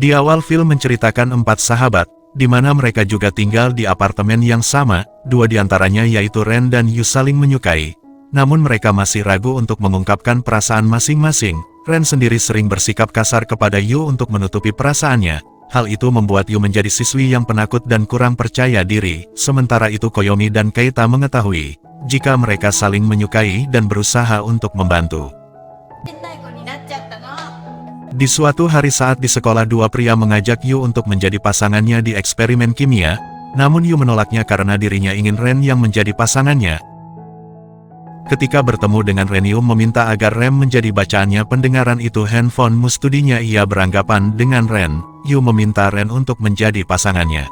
Di awal film menceritakan 4 sahabat, di mana mereka juga tinggal di apartemen yang sama, 2 diantaranya yaitu Ren dan Yu saling menyukai. Namun mereka masih ragu untuk mengungkapkan perasaan masing-masing. Ren sendiri sering bersikap kasar kepada Yu untuk menutupi perasaannya. Hal itu membuat Yu menjadi siswi yang penakut dan kurang percaya diri. Sementara itu Koyomi dan Keita mengetahui jika mereka saling menyukai dan berusaha untuk membantu. Di suatu hari saat di sekolah, 2 pria mengajak Yu untuk menjadi pasangannya di eksperimen kimia, namun Yu menolaknya karena dirinya ingin Ren yang menjadi pasangannya. Ketika bertemu dengan Ren, Yu meminta agar Ren menjadi bacaannya. Pendengaran itu handphone mustudinya ia beranggapan dengan Ren. Yu meminta Ren untuk menjadi pasangannya.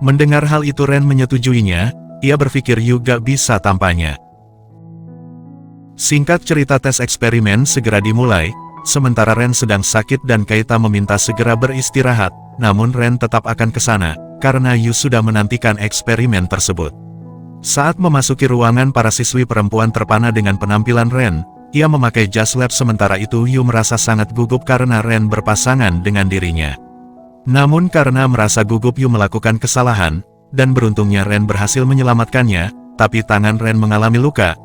Mendengar hal itu Ren menyetujuinya, ia berpikir Yu gak bisa tampanya. Singkat cerita, tes eksperimen segera dimulai. Sementara Ren sedang sakit dan Keita meminta segera beristirahat, namun Ren tetap akan ke sana, karena Yu sudah menantikan eksperimen tersebut. Saat memasuki ruangan, para siswi perempuan terpana dengan penampilan Ren. Ia memakai jas lab, sementara itu Yu merasa sangat gugup karena Ren berpasangan dengan dirinya. Namun karena merasa gugup, Yu melakukan kesalahan, dan beruntungnya Ren berhasil menyelamatkannya, tapi tangan Ren mengalami luka.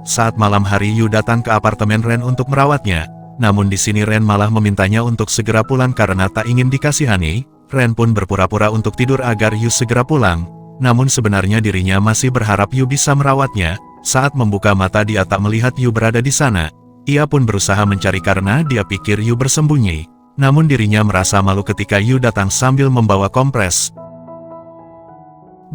Saat malam hari, Yu datang ke apartemen Ren untuk merawatnya. Namun di sini Ren malah memintanya untuk segera pulang karena tak ingin dikasihani. Ren pun berpura-pura untuk tidur agar Yu segera pulang. Namun sebenarnya dirinya masih berharap Yu bisa merawatnya. Saat membuka mata, dia tak melihat Yu berada di sana. Ia pun berusaha mencari karena dia pikir Yu bersembunyi. Namun dirinya merasa malu ketika Yu datang sambil membawa kompres.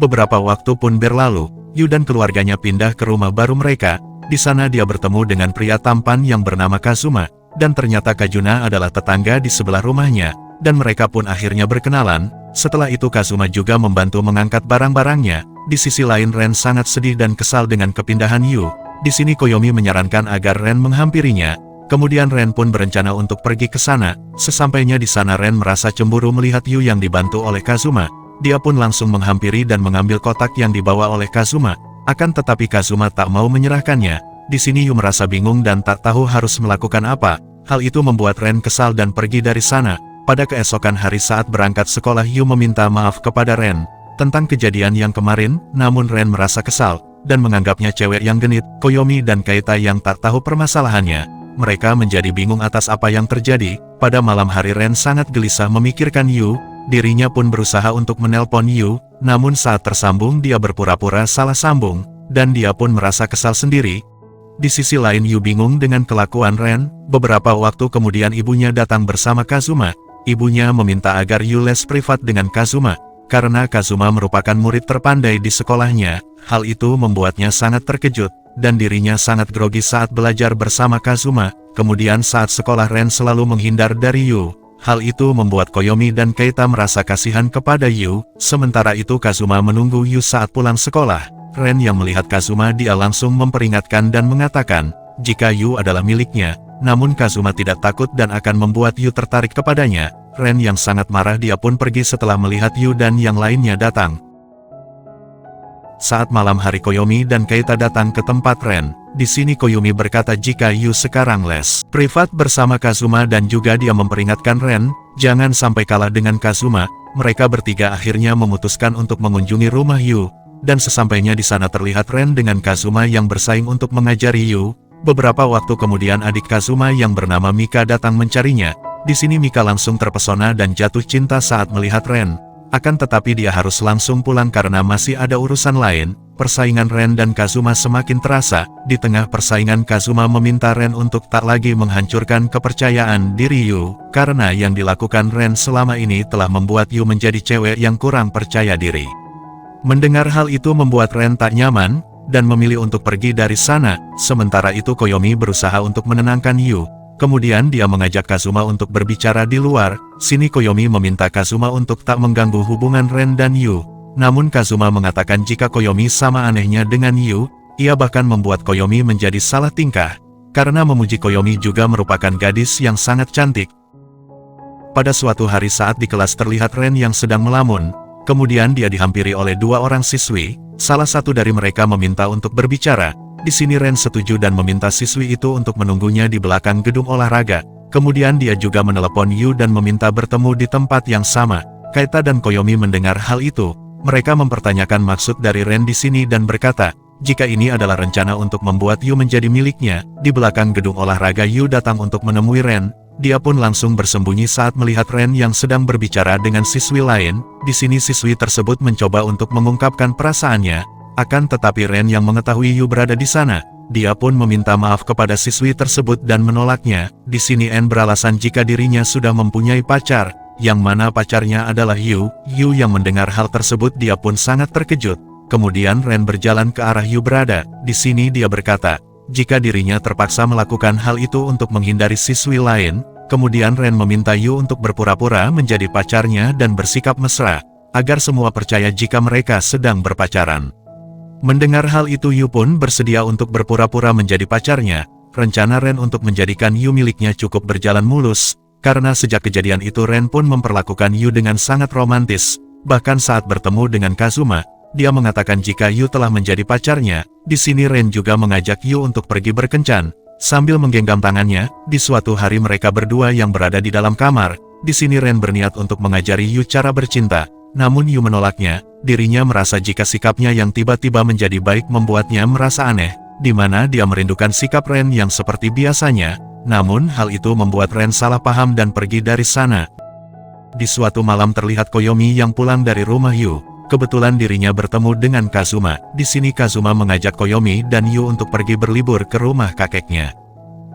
Beberapa waktu pun berlalu. Yu dan keluarganya pindah ke rumah baru mereka. Di sana dia bertemu dengan pria tampan yang bernama Kazuma, dan ternyata Kajuna adalah tetangga di sebelah rumahnya, dan mereka pun akhirnya berkenalan. Setelah itu Kazuma juga membantu mengangkat barang-barangnya. Di sisi lain Ren sangat sedih dan kesal dengan kepindahan Yu. Di sini Koyomi menyarankan agar Ren menghampirinya. Kemudian Ren pun berencana untuk pergi ke sana. Sesampainya di sana Ren merasa cemburu melihat Yu yang dibantu oleh Kazuma. Dia pun langsung menghampiri dan mengambil kotak yang dibawa oleh Kazuma. Akan tetapi Kazuma tak mau menyerahkannya. Di sini Yu merasa bingung dan tak tahu harus melakukan apa. Hal itu membuat Ren kesal dan pergi dari sana. Pada keesokan hari saat berangkat sekolah, Yu meminta maaf kepada Ren tentang kejadian yang kemarin, namun Ren merasa kesal dan menganggapnya cewek yang genit. Koyomi dan Keita yang tak tahu permasalahannya. Mereka menjadi bingung atas apa yang terjadi. Pada malam hari Ren sangat gelisah memikirkan Yu. Dirinya pun berusaha untuk menelpon Yu, namun saat tersambung dia berpura-pura salah sambung, dan dia pun merasa kesal sendiri. Di sisi lain Yu bingung dengan kelakuan Ren. Beberapa waktu kemudian ibunya datang bersama Kazuma. Ibunya meminta agar Yu les privat dengan Kazuma, karena Kazuma merupakan murid terpandai di sekolahnya. Hal itu membuatnya sangat terkejut, dan dirinya sangat grogi saat belajar bersama Kazuma. Kemudian saat sekolah Ren selalu menghindar dari Yu. Hal itu membuat Koyomi dan Keita merasa kasihan kepada Yu. Sementara itu Kazuma menunggu Yu saat pulang sekolah. Ren yang melihat Kazuma, dia langsung memperingatkan dan mengatakan jika Yu adalah miliknya. Namun Kazuma tidak takut dan akan membuat Yu tertarik kepadanya. Ren yang sangat marah, dia pun pergi setelah melihat Yu dan yang lainnya datang. Saat malam hari Koyomi dan Keita datang ke tempat Ren. Di sini Koyomi berkata jika Yu sekarang les privat bersama Kazuma dan juga dia memperingatkan Ren, jangan sampai kalah dengan Kazuma. Mereka bertiga akhirnya memutuskan untuk mengunjungi rumah Yu. Dan sesampainya di sana terlihat Ren dengan Kazuma yang bersaing untuk mengajari Yu. Beberapa waktu kemudian adik Kazuma yang bernama Mika datang mencarinya. Di sini Mika langsung terpesona dan jatuh cinta saat melihat Ren. Akan tetapi dia harus langsung pulang karena masih ada urusan lain. Persaingan Ren dan Kazuma semakin terasa. Di tengah persaingan Kazuma meminta Ren untuk tak lagi menghancurkan kepercayaan diri Yu, karena yang dilakukan Ren selama ini telah membuat Yu menjadi cewek yang kurang percaya diri. Mendengar hal itu membuat Ren tak nyaman, dan memilih untuk pergi dari sana. Sementara itu Koyomi berusaha untuk menenangkan Yu. Kemudian dia mengajak Kazuma untuk berbicara di luar. Sini Koyomi meminta Kazuma untuk tak mengganggu hubungan Ren dan Yu. Namun Kazuma mengatakan jika Koyomi sama anehnya dengan Yu. Ia bahkan membuat Koyomi menjadi salah tingkah. Karena memuji Koyomi juga merupakan gadis yang sangat cantik. Pada suatu hari saat di kelas terlihat Ren yang sedang melamun. Kemudian dia dihampiri oleh 2 orang siswi. Salah satu dari mereka meminta untuk berbicara. Di sini Ren setuju dan meminta siswi itu untuk menunggunya di belakang gedung olahraga. Kemudian dia juga menelepon Yu dan meminta bertemu di tempat yang sama. Kaita dan Koyomi mendengar hal itu. Mereka mempertanyakan maksud dari Ren di sini dan berkata, jika ini adalah rencana untuk membuat Yu menjadi miliknya. Di belakang gedung olahraga Yu datang untuk menemui Ren. Dia pun langsung bersembunyi saat melihat Ren yang sedang berbicara dengan siswi lain. Di sini siswi tersebut mencoba untuk mengungkapkan perasaannya. Akan tetapi Ren yang mengetahui Yu berada di sana. Dia pun meminta maaf kepada siswi tersebut dan menolaknya. Di sini N beralasan jika dirinya sudah mempunyai pacar, yang mana pacarnya adalah Yu. Yu yang mendengar hal tersebut dia pun sangat terkejut. Kemudian Ren berjalan ke arah Yu berada. Di sini dia berkata, jika dirinya terpaksa melakukan hal itu untuk menghindari siswi lain. Kemudian Ren meminta Yu untuk berpura-pura menjadi pacarnya dan bersikap mesra, agar semua percaya jika mereka sedang berpacaran. Mendengar hal itu Yu pun bersedia untuk berpura-pura menjadi pacarnya. Rencana Ren untuk menjadikan Yu miliknya cukup berjalan mulus, karena sejak kejadian itu Ren pun memperlakukan Yu dengan sangat romantis. Bahkan saat bertemu dengan Kazuma, dia mengatakan jika Yu telah menjadi pacarnya. Di sini Ren juga mengajak Yu untuk pergi berkencan. Sambil menggenggam tangannya, di suatu hari mereka berdua yang berada di dalam kamar. Di sini Ren berniat untuk mengajari Yu cara bercinta. Namun Yu menolaknya. Dirinya merasa jika sikapnya yang tiba-tiba menjadi baik membuatnya merasa aneh, di mana dia merindukan sikap Ren yang seperti biasanya. Namun hal itu membuat Ren salah paham dan pergi dari sana. Di suatu malam terlihat Koyomi yang pulang dari rumah Yu. Kebetulan dirinya bertemu dengan Kazuma. Di sini Kazuma mengajak Koyomi dan Yu untuk pergi berlibur ke rumah kakeknya.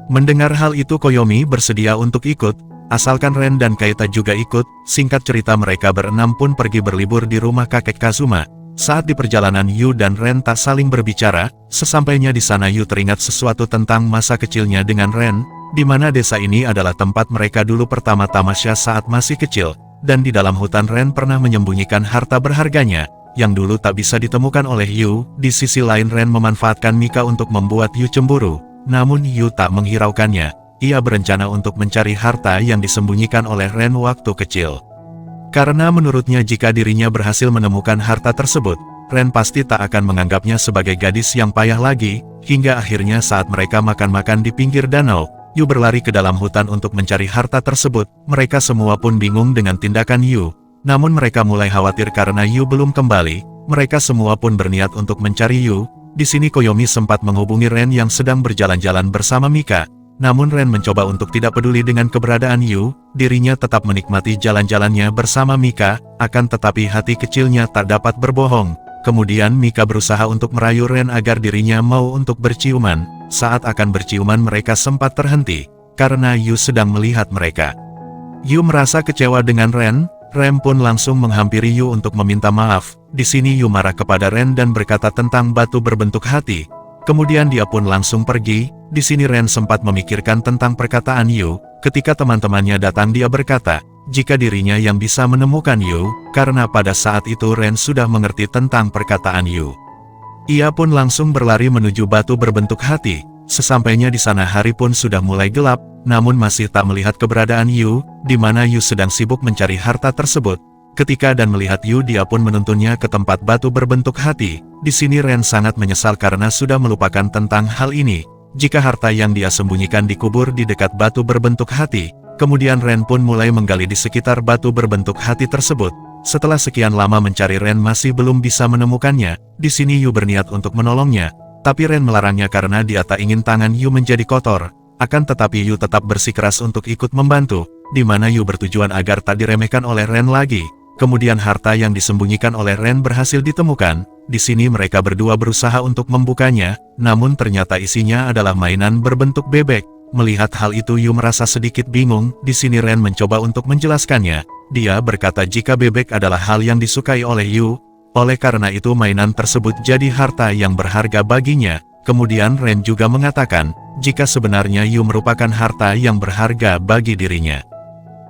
Mendengar hal itu Koyomi bersedia untuk ikut. Asalkan Ren dan Kaita juga ikut. Singkat cerita mereka berenam pun pergi berlibur di rumah kakek Kazuma. Saat di perjalanan Yu dan Ren tak saling berbicara. Sesampainya di sana Yu teringat sesuatu tentang masa kecilnya dengan Ren, di mana desa ini adalah tempat mereka dulu pertama tamasya saat masih kecil. Dan di dalam hutan Ren pernah menyembunyikan harta berharganya, yang dulu tak bisa ditemukan oleh Yu. Di sisi lain Ren memanfaatkan Mika untuk membuat Yu cemburu. Namun Yu tak menghiraukannya. Ia berencana untuk mencari harta yang disembunyikan oleh Ren waktu kecil. Karena menurutnya jika dirinya berhasil menemukan harta tersebut, Ren pasti tak akan menganggapnya sebagai gadis yang payah lagi. Hingga akhirnya saat mereka makan-makan di pinggir danau, Yu berlari ke dalam hutan untuk mencari harta tersebut. Mereka semua pun bingung dengan tindakan Yu. Namun mereka mulai khawatir karena Yu belum kembali. Mereka semua pun berniat untuk mencari Yu. Di sini Koyomi sempat menghubungi Ren yang sedang berjalan-jalan bersama Mika. Namun Ren mencoba untuk tidak peduli dengan keberadaan Yu. Dirinya tetap menikmati jalan-jalannya bersama Mika. Akan tetapi hati kecilnya tak dapat berbohong. Kemudian Mika berusaha untuk merayu Ren agar dirinya mau untuk berciuman. Saat akan berciuman mereka sempat terhenti, karena Yu sedang melihat mereka. Yu merasa kecewa dengan Ren. Ren pun langsung menghampiri Yu untuk meminta maaf. Di sini Yu marah kepada Ren dan berkata tentang batu berbentuk hati. Kemudian dia pun langsung pergi. Di sini Ren sempat memikirkan tentang perkataan Yu. Ketika teman-temannya datang dia berkata, jika dirinya yang bisa menemukan Yu, karena pada saat itu Ren sudah mengerti tentang perkataan Yu. Ia pun langsung berlari menuju batu berbentuk hati. Sesampainya di sana hari pun sudah mulai gelap, namun masih tak melihat keberadaan Yu, di mana Yu sedang sibuk mencari harta tersebut. Ketika dan melihat Yu dia pun menuntunnya ke tempat batu berbentuk hati. Di sini Ren sangat menyesal karena sudah melupakan tentang hal ini. Jika harta yang dia sembunyikan dikubur di dekat batu berbentuk hati. Kemudian Ren pun mulai menggali di sekitar batu berbentuk hati tersebut. Setelah sekian lama mencari Ren masih belum bisa menemukannya. Di sini Yu berniat untuk menolongnya. Tapi Ren melarangnya karena dia tak ingin tangan Yu menjadi kotor. Akan tetapi Yu tetap bersikeras untuk ikut membantu. Di mana Yu bertujuan agar tak diremehkan oleh Ren lagi. Kemudian harta yang disembunyikan oleh Ren berhasil ditemukan. Di sini mereka berdua berusaha untuk membukanya, namun ternyata isinya adalah mainan berbentuk bebek. Melihat hal itu Yu merasa sedikit bingung. Di sini Ren mencoba untuk menjelaskannya. Dia berkata jika bebek adalah hal yang disukai oleh Yu. Oleh karena itu mainan tersebut jadi harta yang berharga baginya. Kemudian Ren juga mengatakan, jika sebenarnya Yu merupakan harta yang berharga bagi dirinya.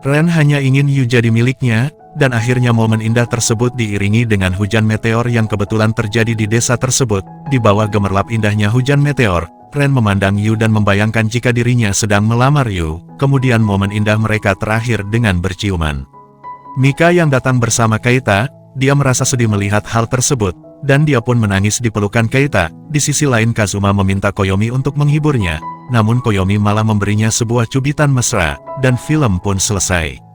Ren hanya ingin Yu jadi miliknya. Dan akhirnya momen indah tersebut diiringi dengan hujan meteor yang kebetulan terjadi di desa tersebut. Di bawah gemerlap indahnya hujan meteor, Ren memandang Yu dan membayangkan jika dirinya sedang melamar Yu. Kemudian momen indah mereka terakhir dengan berciuman. Mika yang datang bersama Kaita, dia merasa sedih melihat hal tersebut. dan dia pun menangis di pelukan Keita. Di sisi lain Kazuma meminta Koyomi untuk menghiburnya, namun Koyomi malah memberinya sebuah cubitan mesra, dan film pun selesai.